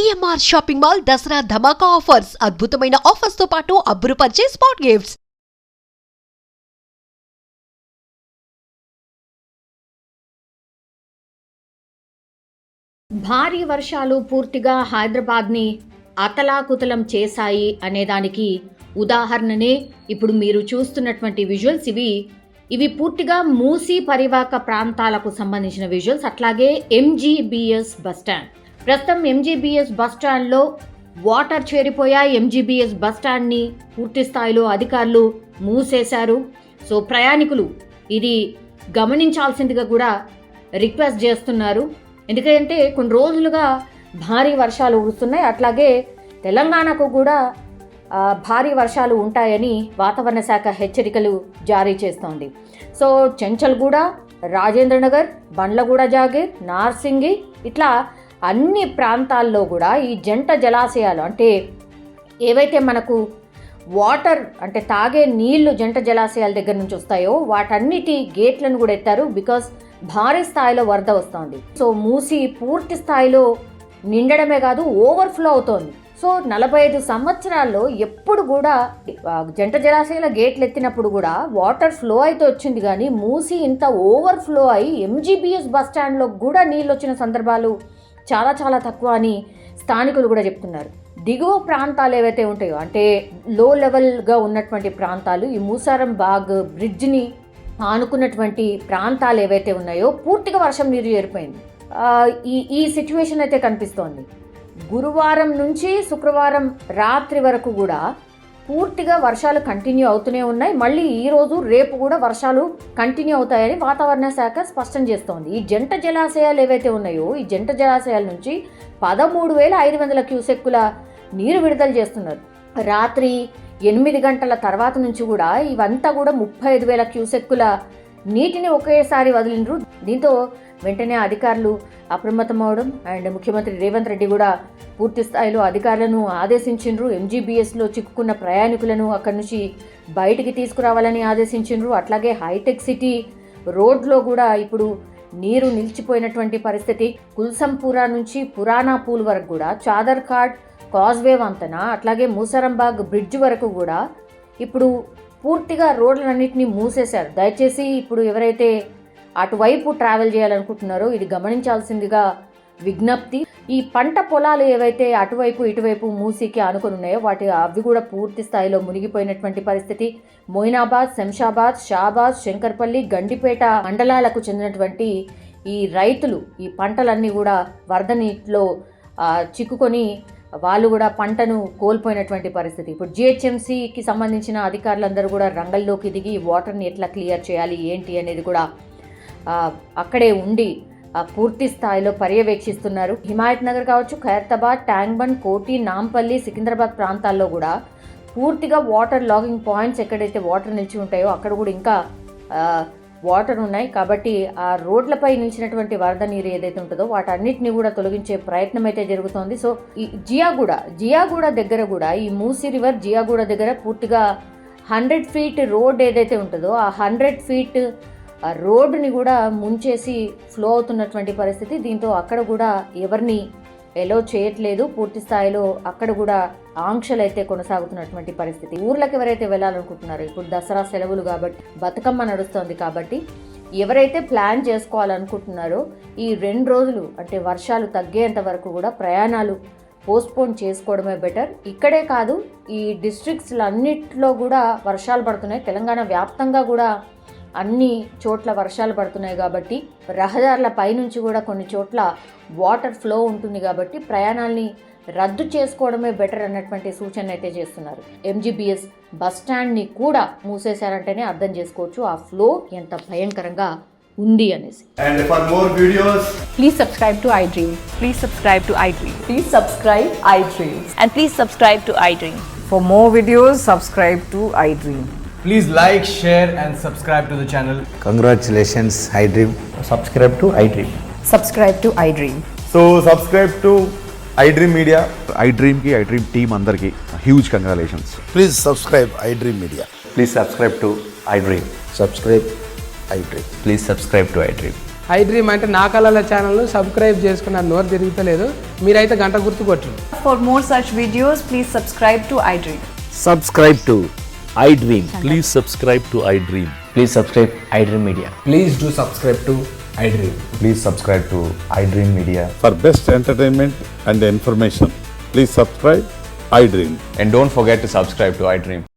CMR shopping mall Dasara ధమాకా offers అద్భుతమైన offers తో పాటు అబ్బురుపరిచే స్పాట్ గిఫ్ట్స్. భారీ వర్షాలు పూర్తిగా హైదరాబాద్ని అతలాకుతలం చేశాయి అనేదానికి ఉదాహరణనే ఇప్పుడు మీరు చూస్తున్నటువంటి విజువల్స్. ఇవి పూర్తిగా మూసీ పరివాహక ప్రాంతాలకు సంబంధించిన విజువల్స్. అట్లాగే ఎంజీబీఎస్ బస్టాండ్, ప్రస్తుతం ఎంజీబీఎస్ బస్టాండ్లో వాటర్ చేరిపోయాయి. ఎంజీబీఎస్ బస్టాండ్ని పూర్తి స్థాయిలో అధికారులు మూసేశారు. సో ప్రయాణికులు ఇది గమనించాల్సిందిగా కూడా రిక్వెస్ట్ చేస్తున్నారు. ఎందుకంటే కొన్ని రోజులుగా భారీ వర్షాలు కురుస్తున్నాయి. అట్లాగే తెలంగాణకు కూడా భారీ వర్షాలు ఉంటాయని వాతావరణ శాఖ హెచ్చరికలు జారీ చేస్తోంది. సో చెంచల్గూడ, రాజేంద్రనగర్, బండ్లగూడ జాగీర్, నార్సింగి ఇట్లా అన్ని ప్రాంతాల్లో కూడా ఈ జంట జలాశయాలు అంటే ఏవైతే మనకు వాటర్ అంటే తాగే నీళ్లు జంట జలాశయాల దగ్గర నుంచి వస్తాయో వాటన్నిటి గేట్లను కూడా ఎత్తారు. బికాస్ భారీ స్థాయిలో వరద వస్తోంది. సో మూసి పూర్తి స్థాయిలో నిండడమే కాదు ఓవర్ఫ్లో అవుతోంది. సో 45 సంవత్సరాల్లో ఎప్పుడు కూడా జంట జలాశయాల గేట్లు ఎత్తినప్పుడు కూడా వాటర్ ఫ్లో అయితే వచ్చింది, కానీ మూసి ఇంత ఓవర్ఫ్లో అయి ఎంజీబీఎస్ బస్ స్టాండ్లో కూడా నీళ్ళు వచ్చిన సందర్భాలు చాలా చాలా తక్కువ అని స్థానికులు కూడా చెప్తున్నారు. దిగువ ప్రాంతాలు ఏవైతే ఉంటాయో అంటే లో లెవెల్గా ఉన్నటువంటి ప్రాంతాలు, ఈ మూసారం బాగ్ బ్రిడ్జ్ని ఆనుకున్నటువంటి ప్రాంతాలు ఏవైతే ఉన్నాయో పూర్తిగా వర్షం నీరు చేరిపోయింది. ఈ సిచ్యువేషన్ అయితే కనిపిస్తోంది. గురువారం నుంచి శుక్రవారం రాత్రి వరకు కూడా పూర్తిగా వర్షాలు కంటిన్యూ అవుతూనే ఉన్నాయి. మళ్ళీ ఈరోజు రేపు కూడా వర్షాలు కంటిన్యూ అవుతాయని వాతావరణ శాఖ స్పష్టం చేస్తోంది. ఈ జంట జలాశయాలు ఏవైతే ఉన్నాయో ఈ జంట జలాశయాల నుంచి 13,500 క్యూసెక్కుల నీరు విడుదల చేస్తున్నారు. రాత్రి 8 గంటల తర్వాత నుంచి కూడా ఇవంతా కూడా 35,000 క్యూసెక్కుల నీటిని ఒకేసారి వదిలిండ్రు. దీంతో వెంటనే అధికారులు అప్రమత్తమవడం అండ్ ముఖ్యమంత్రి రేవంత్ రెడ్డి కూడా పూర్తి స్థాయిలో అధికారులను ఆదేశించిండ్రు. ఎంజీబీఎస్లో చిక్కుకున్న ప్రయాణికులను అక్కడి నుంచి బయటికి తీసుకురావాలని ఆదేశించిండ్రు. అట్లాగే హైటెక్ సిటీ రోడ్లో కూడా ఇప్పుడు నీరు నిలిచిపోయినటువంటి పరిస్థితి. కుల్సంపురా నుంచి పురాణా పూల్ వరకు కూడా, చాదర్ ఘాట్ కాజ్వే వంతెన, అట్లాగే మూసరంబాగ్ బ్రిడ్జ్ వరకు కూడా ఇప్పుడు పూర్తిగా రోడ్లన్నింటినీ మూసేశారు. దయచేసి ఇప్పుడు ఎవరైతే అటువైపు ట్రావెల్ చేయాలనుకుంటున్నారో ఇది గమనించాల్సిందిగా విజ్ఞప్తి. ఈ పంట పొలాలు ఏవైతే అటువైపు ఇటువైపు మూసీకి ఆనుకొని ఉన్నాయో అవి కూడా పూర్తి స్థాయిలో మునిగిపోయినటువంటి పరిస్థితి. మొయినాబాద్, శంషాబాద్, షాబాద్, శంకర్పల్లి, గండిపేట మండలాలకు చెందినటువంటి ఈ రైతులు ఈ పంటలన్నీ కూడా వరద నీటిలో చిక్కుకొని వాళ్ళు కూడా పంటను కోల్పోయినటువంటి పరిస్థితి. ఇప్పుడు జిహెచ్ఎంసీకి సంబంధించిన అధికారులందరూ కూడా రంగంలోకి దిగి వాటర్ని ఎట్లా క్లియర్ చేయాలి ఏంటి అనేది కూడా అక్కడే ఉండి పూర్తి స్థాయిలో పర్యవేక్షిస్తున్నారు. హిమాయత్ నగర్ కావచ్చు, ఖైరతాబాద్, ట్యాంక్బండ్, కోటి, నాంపల్లి, సికింద్రాబాద్ ప్రాంతాల్లో కూడా పూర్తిగా వాటర్ లాగింగ్ పాయింట్స్ ఎక్కడైతే వాటర్ నిలిచి ఉంటాయో అక్కడ కూడా ఇంకా వాటర్ ఉన్నాయి. కాబట్టి ఆ రోడ్లపై నిలిచినటువంటి వరద నీరు ఏదైతే ఉంటుందో వాటన్నిటిని కూడా తొలగించే ప్రయత్నం అయితే జరుగుతోంది. సో ఈ జియాగూడ దగ్గర కూడా ఈ మూసీ రివర్ జియాగూడ దగ్గర పూర్తిగా 100 ఫీట్ రోడ్ ఏదైతే ఉంటుందో ఆ 100 ఫీట్ రోడ్డుని కూడా ముంచేసి ఫ్లో అవుతున్నటువంటి పరిస్థితి. దీంతో అక్కడ కూడా ఎవరిని ఎలో చేయట్లేదు. పూర్తి స్థాయిలో అక్కడ కూడా ఆంక్షలు అయితే కొనసాగుతున్నటువంటి పరిస్థితి. ఊర్లకు ఎవరైతే వెళ్ళాలనుకుంటున్నారో ఇప్పుడు దసరా సెలవులు కాబట్టి బతుకమ్మ నడుస్తోంది కాబట్టి ఎవరైతే ప్లాన్ చేసుకోవాలనుకుంటున్నారో ఈ 2 రోజులు అంటే వర్షాలు తగ్గేంత వరకు కూడా ప్రయాణాలు పోస్ట్పోన్ చేసుకోవడమే బెటర్. ఇక్కడే కాదు ఈ డిస్ట్రిక్ట్స్లన్నిట్లో కూడా వర్షాలు పడుతున్నాయి. తెలంగాణ వ్యాప్తంగా కూడా అన్ని చోట్ల వర్షాలు పడుతున్నాయి కాబట్టి రహదారుల పైనుంచి కూడా కొన్ని చోట్ల వాటర్ ఫ్లో ఉంటుంది కాబట్టి ప్రయాణాల్ని రద్దు చేసుకోవడమే బెటర్ అన్నటువంటి సూచన అయితే చేస్తున్నారు. ఎంజీబీఎస్ బస్ స్టాండ్ని కూడా మూసేశారంటేనే అర్థం చేసుకోవచ్చు ఆ ఫ్లో ఎంత భయంకరంగా ఉంది అనేసి. And for more videos, please subscribe to iDream. Please subscribe to iDream. Please subscribe iDream. And please subscribe to iDream. For more videos, subscribe to iDream. please like, share and subscribe to the channel. Congratulations, iDream. Subscribe to iDream. Subscribe to iDream. So subscribe to iDream Media. iDream team andarki huge congratulations. Please subscribe iDream Media. Please subscribe to iDream. Subscribe iDream. Please subscribe to iDream. I dream అంటే నా కళల ఛానల్ను subscribe చేసుకున్న నోరు తిరుగుతలేదు. మీరైతే గంట గుర్తు కొట్టండి. For more such videos, please subscribe to iDream. Subscribe to iDream. Please subscribe to iDream. Please subscribe iDream Media. Please do subscribe to I dream. Please subscribe to iDream Media. For best entertainment and information, please subscribe iDream. And don't forget to subscribe to iDream.